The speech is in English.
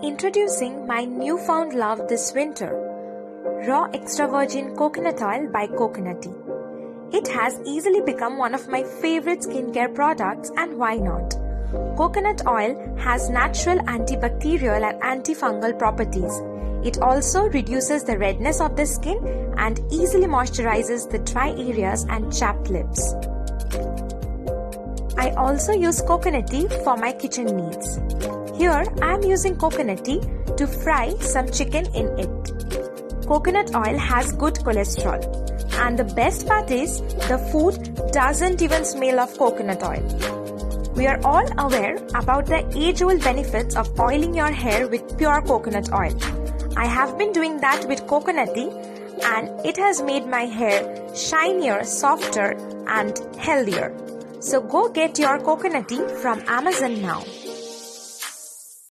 Introducing my newfound love this winter, raw extra virgin coconut oil by Coconutty. It has easily become one of my favorite skincare products, and why not? Coconut oil has natural antibacterial and antifungal properties. It also reduces the redness of the skin and easily moisturizes the dry areas and chapped lips. I also use Coconutty for my kitchen needs. Here I am using Coconutty to fry some chicken in it. Coconut oil has good cholesterol, and the best part is the food doesn't even smell of coconut oil. We are all aware about the age-old benefits of oiling your hair with pure coconut oil. I have been doing that with Coconutty, and it has made my hair shinier, softer and healthier. So go get your Coconutty from Amazon now.